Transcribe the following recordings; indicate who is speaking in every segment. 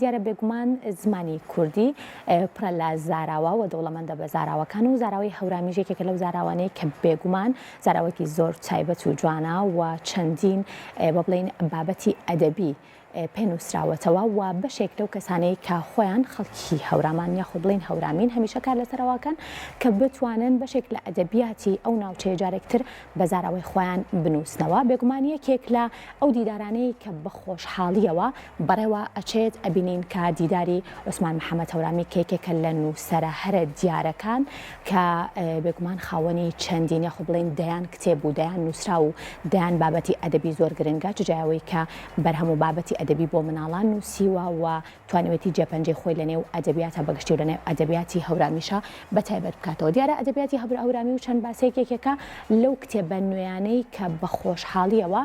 Speaker 1: دیارە بێگومان زمانی کوردی پڕە لە زاراوە و دەوڵەمەندە بە زاراوەکان و زاراوەی هەورامیش یەکێکە لەو زاراوانەیە کە بێگومان زاراوەکی زۆر تایبەت و جوانە و چەندین بە بڵین بابەتی ئەدەبی پێنووسراوەتەوە و بەشێک لەو کەسانەی کە خۆیان خەڵکی هەورامان یاخود بڵین هەورامین هەمیشە کار لەسەرەوەکەن کە بتوانن بەشێک لە ئەدەبیاتی ئەو ناوچەیە جارێکتر بە زاراوەی خۆیان بنووسنەوە بێگومان یەکێک لە ئەو دیدارانەی کە بە خۆشحاڵیەوە بەڕێوە ئەچێت ئەبینین کە دیداری عوسمان محەممەد هەورامی کێکێکە لە نووسەرە هەرە دیارەکان کە بێگومان خاوەنی چەندین یاخود بڵین دەیان کتێب و دەیان نووسرا و دەیان بابەتی ئەدەبی زۆر گرنگە جایەوەی کە بەرهەموو بابەتی ئەدەبی بۆ مناڵان نووسیوە و توانێتی جێپەنجەی خۆی لە نێو ئەدەبیاتە بەگشتی و لە نێو ئەدەبیاتی هەورامیشە بەتایبەت بکاتەوە دیارە ئەدەبیاتی هەورامی و چەند باسێک یەکێکە لەو کتێبە نوێیانەی کە بە خۆشحاڵیەوە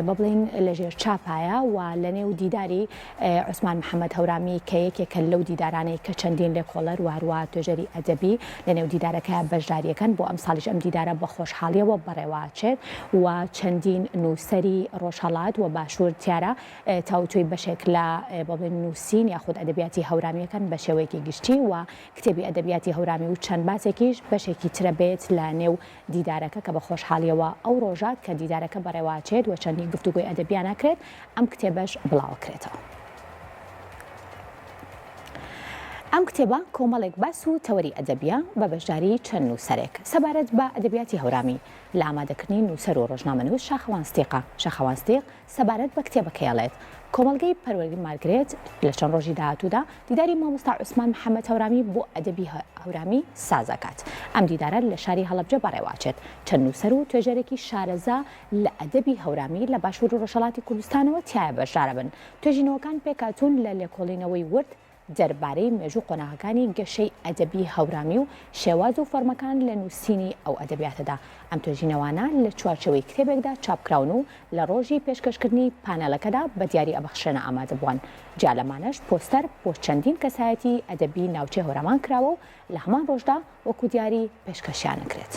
Speaker 1: بە بڵین لەژێر چاپایە و لە نێو دیداری عوسمان محەممەد هەورامی کە یەکێکە لەو دیدارانەی کە چەندین لێکۆڵەر وهروە توێژەری ئەدەبی لە نێو دیدارەکە بەشداریەکەن بۆ ئەم ساڵیش ئەم دیدارە بە خۆشحاڵیەوە بەڕێواچێت و چەندین نووسەری ڕۆژهەڵات و باشوور تیارە تاوتوی بەشێک لە بڵێن نووسین یاخود ئەدەبیاتی هەورامیەکان بە شێوەیەکی گشتی و کتێبی ئەدەبیاتی هەورامی و چەند باسێکیش بەشێکی ترە بێت لە نێو دیدارەکە کە بە خۆشحاڵیەوە ئەو ڕۆژە کە دیدارەکە بەڕێواچێت و چەندی گفتوگوی ئەدەبیان ناکرێت ئەم کتێبەش بڵاوکرێتەوە. ئەم کتێبە کۆمەڵێک باس و تەوەری ئەدەبیە بە بەشداری چەند نووسەرێک سەبارەت بە ئەدەبیاتی هەورامی لە ئامادەکردنی نووسەر و ڕۆژنامەنووس شاخەوانستیقە شاخەوانستیق سەبارەت بە کتێبەکەیەڵێت کۆمەلگەی پەروەردی مارگرێت لە چەند ڕۆژی داهاتوودا دیداری مامۆستا عوسمان محەممەد هەورامی بۆ ئەدەبی هەورامی سازەکات ئەم دیدارە لە شاری هەڵەبجە بەڕێواچێت چەند نووسەر و توێژەرێکی شارەزا لە ئەدەبی هەورامی لە باشوور و ڕۆژهەڵاتی کوردستانەوە تایە بەشدار بن توێژینەوەکان پێکاتون لە لێکۆڵینەوەی ورد دەربارەی مێژوو قۆناغەکانی گەشەی ئەدەبی هەورامی و شێواز و فەرمەکان لە نووسینی ئەو ئەدەبیاتەدا ئەم توێژینەوانە لە چوارچەوەی کتێبێکدا چاپکراون و لە ڕۆژی پێشکەشکردنی پانەلەکەدا بە دیاری ئەبەخشێنە ئامادە بووان جا لەمانەش پۆستەر بۆ چەندین کەسایەتی ئەدەبی ناوچەی هەورامان کراوە و لە هەمان ڕۆژدا وەکو دیاری پێشکەشیان نەکرێت.